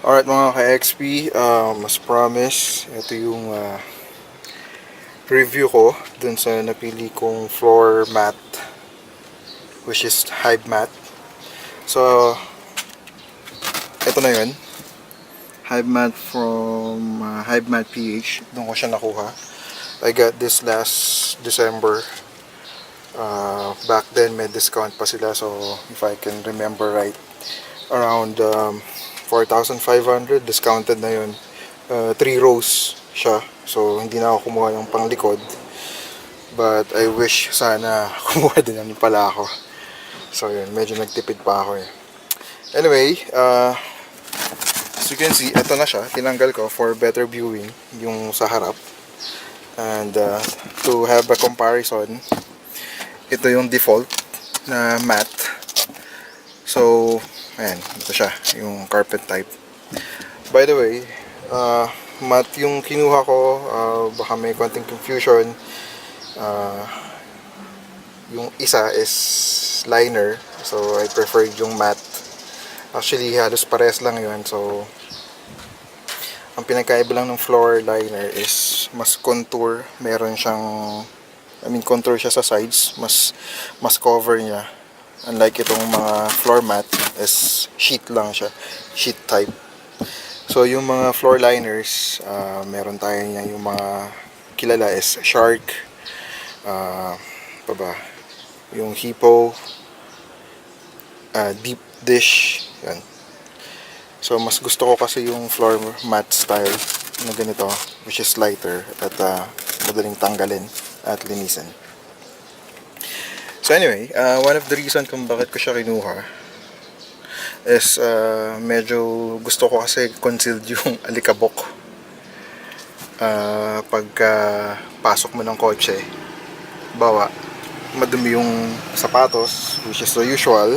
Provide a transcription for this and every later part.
Alright mga ka-XP, as promise, ito yung review ko dun sa napili kong floor mat, which is Hive Mat. So, ito na yun. Hive Mat from Hive Mat PH. Doon ko siya nakuha. I got this last December. Back then may discount pa sila, so if I can remember right, around 4,500 discounted na yun. 3 rows siya, so hindi na ako kumuha ng panglikod, but I wish sana kumuha din naman pala ako. So yun, medyo nagtipid pa ako eh. Anyway, as you can see, ito na siya. Tinanggal ko for better viewing yung sa harap, and to have a comparison, ito yung default na mat. So ayan, ito siya, yung carpet type. By the way, mat yung kinuha ko, baka may konting confusion. Yung isa is liner, so I preferred yung mat. Actually, halos pares lang yun. So, ang pinagkaiba lang ng floor liner is mas contour. Meron siyang, contour siya sa sides. Mas cover niya. Unlike itong mga floor mat is sheet lang siya, sheet type. So yung mga floor liners, meron tayo niya, yung mga kilala is Shark, yung Hippo, Deep Dish, yan. So mas gusto ko kasi yung floor mat style na ganito, which is lighter at madaling tanggalin at linisin. So anyway, one of the reason kung bakit ko siya kinuha is medyo gusto ko kasi concealed yung alikabok pagka pasok mo ng kotse. Bawa, madumi yung sapatos, which is the usual.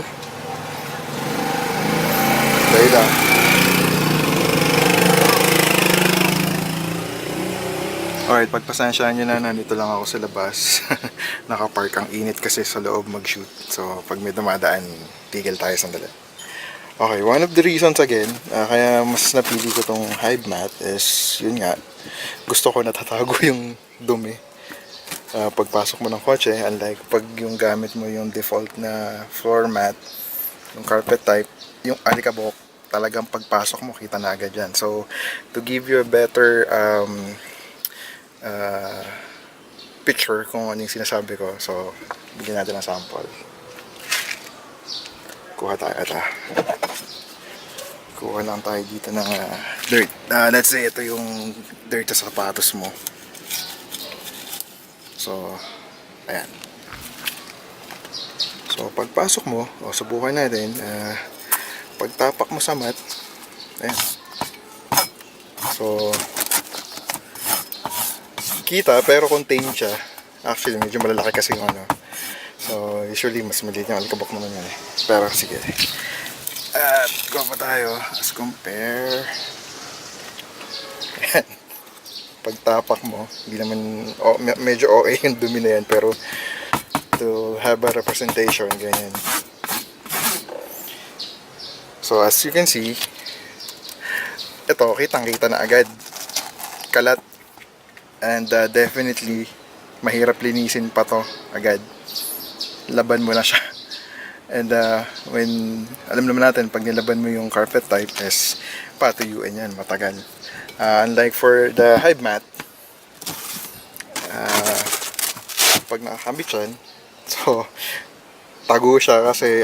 Dahil lang. Alright, pagpasensyahan nyo na, nandito lang ako sa labas. Nakapark, ang init kasi sa loob mag-shoot. So, pag may dumadaan, tigil tayo sandali. Okay, one of the reasons again, kaya mas napili ko tong Hive Mat is, yun nga, gusto ko natatago yung dumi. Pagpasok mo ng kotse, unlike pag yung gamit mo yung default na floor mat, yung carpet type, yung alikabok, talagang pagpasok mo, kita na agad yan. So, to give you a better picture kung ano yung sinasabi ko, so bigyan natin ng sample. Kuha lang tayo dito ng dirt. Let's say ito yung dirt sa sapatos mo. So ayan, so pagpasok mo, subukan natin, pagtapak mo sa mat, ayan, so kita pero contained siya. Actually medyo malalaki kasi yung ano, so usually mas maliit yung alikabok naman yan eh. Pero sige, at kuha pa tayo as compare. Pagtapak mo, hindi naman medyo OA yung dumi na yan, pero to have a representation, ganyan. So as you can see, ito kitang kita na agad kalat. And definitely mahirap linisin pa to agad. Laban mo na siya. And when alam naman natin, pag nilaban mo yung carpet type is patuyuin yan, matagal. Unlike for the Hive Mat, pag nakakambit yan, so tago siya kasi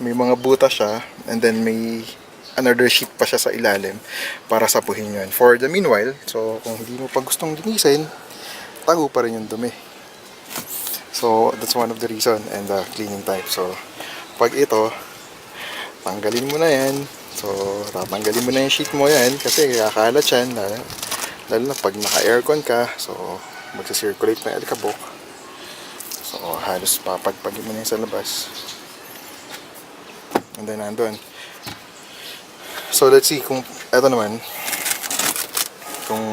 may mga butas siya, and then may another sheet pa siya sa ilalim para sapuhin yun. For the meanwhile, so kung hindi mo pa gustong linisin, tago pa rin yung dumi. So that's one of the reason, and the cleaning type. So pag ito, tanggalin mo na yan. So tatanggalin mo na yung sheet mo yan kasi kakalat yan, lalo na pag naka-aircon ka. So magsa-circulate na yung alikabok. So halos papagpagin mo na yung sa labas, and then nandun. So let's see kung eto naman, kung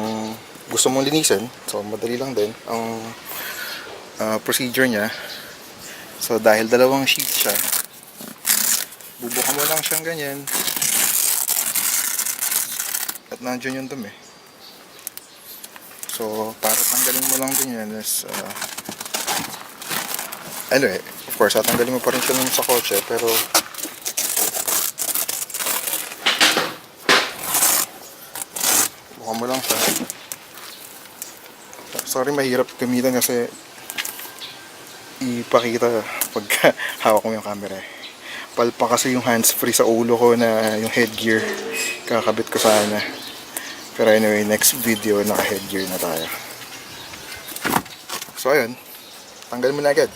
gusto mong linisin, so madali lang din ang procedure niya. So dahil dalawang sheet siya, bubuka mo lang siyang ganyan. nandiyan yung dumi. So, para tanggalin mo lang din yan is, anyway, of course, tatanggalin mo pa rin siya nun sa kotse, pero buka mo lang siya. Sorry, mahirap gamitan kasi ipakita pagka hawak mo yung camera. Palpa kasi yung hands-free sa ulo ko na yung headgear. Kakabit ko sana. Pero anyway, next video naka-headgear na tayo. So ayun, tanggal mo na agad.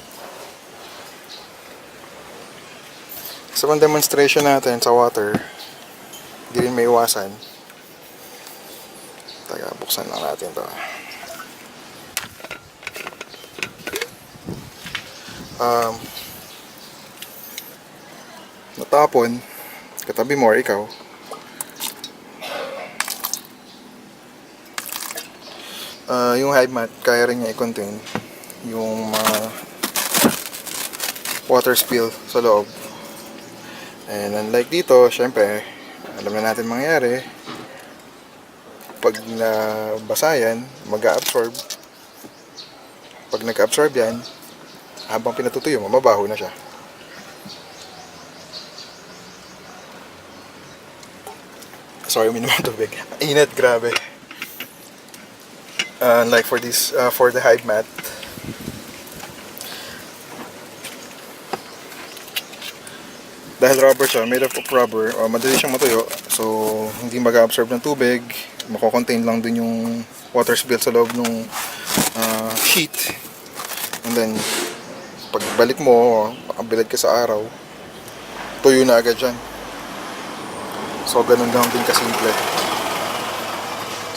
Sa pang demonstration natin sa water, hindi rin may iwasan. Taga, buksan lang natin to. Natapon, katabi mo or ikaw. Yung Hive Mat, kaya rin niya i-contain yung water spill sa loob. And unlike dito, syempre, alam na natin mangyayari. Pag nabasa yan, mag-a-absorb. Pag nag-absorb yan, habang pinatutuyo mo, mabaho na siya. Sorry, uminom ang tubig. Init, grabe. Like for this, for the Hive Mat, dahil rubber siya, made up of rubber, madali siyang matuyo, so hindi mag-absorb ng tubig, mako-contain lang din yung water spill sa loob ng sheet, and then pagbalik mo, makabilad ka sa araw, tuyo na agad dyan. So ganun lang din kasimple.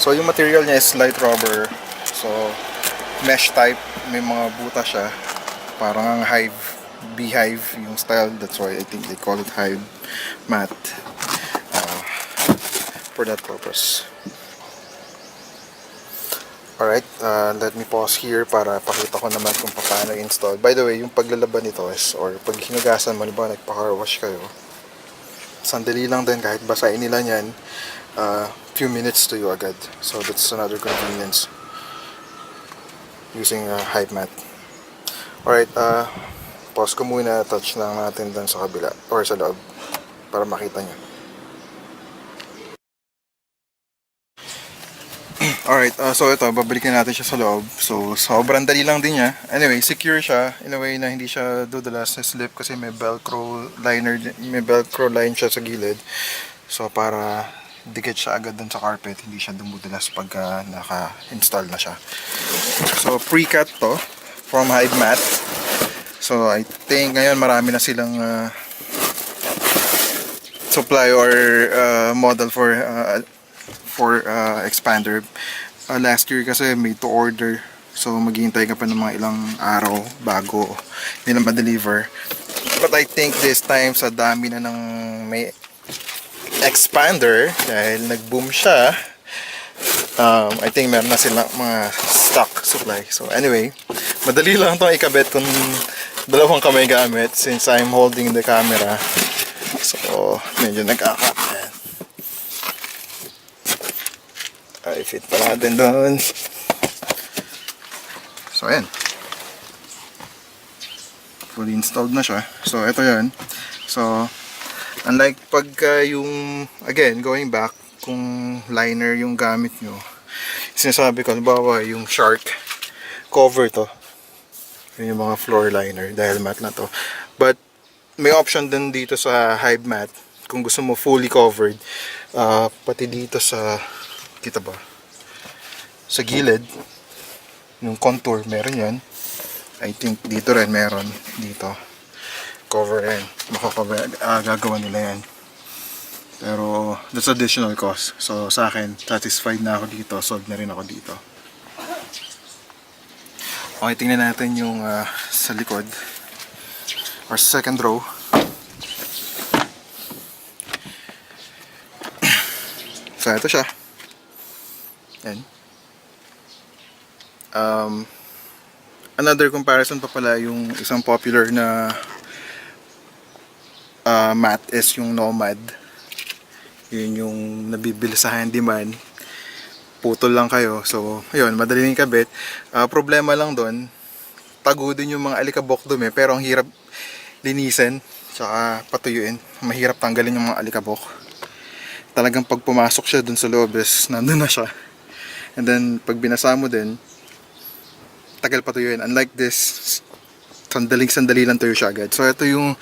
So yung material niya is light rubber, so mesh type, may mga buta siya, parang ang hive, beehive yung style, that's why I think they call it Hive Mat, for that purpose. Alright, let me pause here para pakita ko naman kung paano i-install. By the way, yung paglalaban nito is, or pag hinugasan mo, diba, nagpa-car wash kayo, sandali lang din, kahit basahin nila yan, few minutes to you agad. So that's another convenience using a Hive Mat. Alright, pause ko muna, touch lang natin dun sa kabila or sa loob para makita nyo. Alright, so ito, babalikan natin siya sa loob. So sobrang dali lang din niya. Anyway, secure siya in a way na hindi siya dudulas sa slip kasi may velcro liner, may velcro line siya sa gilid. So para dikit siya agad dun sa carpet, hindi siya dumudulas pagka naka-install na siya. So pre-cut to from Hive Mat. So I think ngayon marami na silang supply or model for Xpander. Last year kasi made to order, so maghihintay ka pa ng mga ilang araw bago nila ma-deliver. But I think this time sa dami na ng may Xpander, dahil nag-boom siya, I think meron na silang mga stock supply. So anyway, madali lang itong ikabit kung dalawang kamay gamit since I'm holding the camera. So medyo nag-akat. I-fit pa natin doon. So ayan, fully installed na siya. So ito yan. So unlike pagka yung, again, going back, kung liner yung gamit nyo, sinasabi ko, halimbawa yung shark, cover to. Yun yung mga floor liner, dahil mat na to. But may option din dito sa Hive Mat, kung gusto mo fully covered, pati dito sa, kita ba, sa gilid, yung contour, meron yan. I think dito rin meron, dito cover yan, gagawa nila yan, pero that's additional cost. So sa akin, satisfied na ako dito, sold na rin ako dito. Okay, tingnan natin yung sa likod or second row. So ito siya. Yan. Another comparison pa pala, yung isang popular na mat is yung Nomad. Yun yung nabibili sa handyman. Putol lang kayo. So, ayun, madali yung kabit. Problema lang doon, tago din yung mga alikabok dumi, pero ang hirap linisin, tsaka patuyuin. Mahirap tanggalin yung mga alikabok. Talagang pag pumasok siya dun sa loob, nandun na siya. And then, pag binasa mo din, tagal patuyuin. Unlike this, sandali lang tuyo siya agad. So, ito yung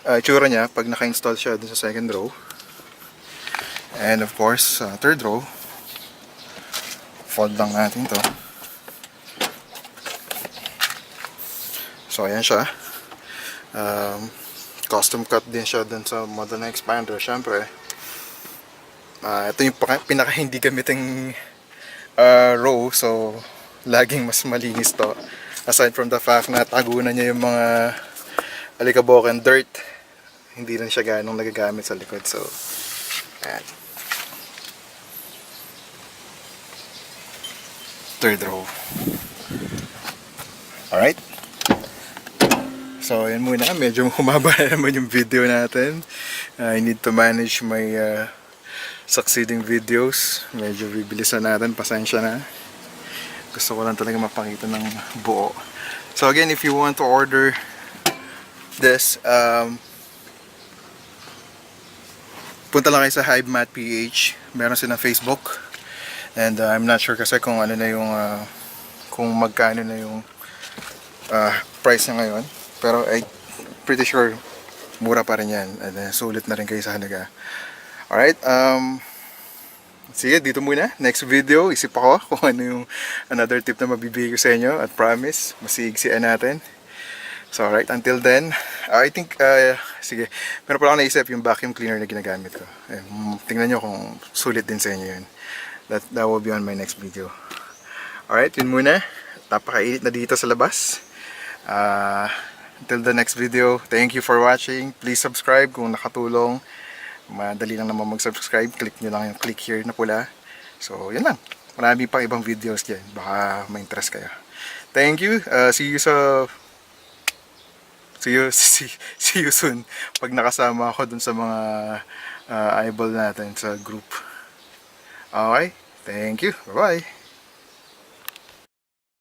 itsura niya pag naka-install siya dun sa second row. And of course, third row, fold lang natin to. So ayan siya. Custom cut din siya dun sa model na Xpander. Syempre, ito yung pinaka hindi gamiting row. So laging mas malinis to. Aside from the fact na tagunan niya yung mga alikabok and dirt, hindi rin siya ganong nagagamit sa likod. So ayan, third row. Alright, so yan muna, medyo humaba na naman yung video natin. I need to manage my succeeding videos. Medyo bibilisan natin, pasensya na. Gusto ko lang talaga mapakita ng buo. So again, if you want to order this, punta lang kayo sa Hive Mat PH. Meron silang Facebook. And I'm not sure kasi kung ano na yung kung magkano na yung price niya ngayon, pero I pretty sure mura pa rin yan, and sulit na rin kayo sa halaga. Alright, sige, dito muna. Next video, isip ako kung ano yung another tip na mabibigay ko sa inyo, at promise, masiigsian natin. So alright, until then, I think, sige, meron pala ako naisip yung vacuum cleaner na ginagamit ko. Tingnan nyo kung sulit din sa inyo yun. That will be on my next video. Alright, yun muna. Napakainit na dito sa labas. Until the next video, thank you for watching. Please subscribe kung nakatulong. Madali lang naman mag-subscribe. Click nyo lang yung click here na pula. So, yun lang. Marami pang ibang videos dyan. Baka ma-interest kayo. Thank you. See you soon. Pag nakasama ako dun sa mga eyeball natin sa group. Okay, thank you. Bye-bye.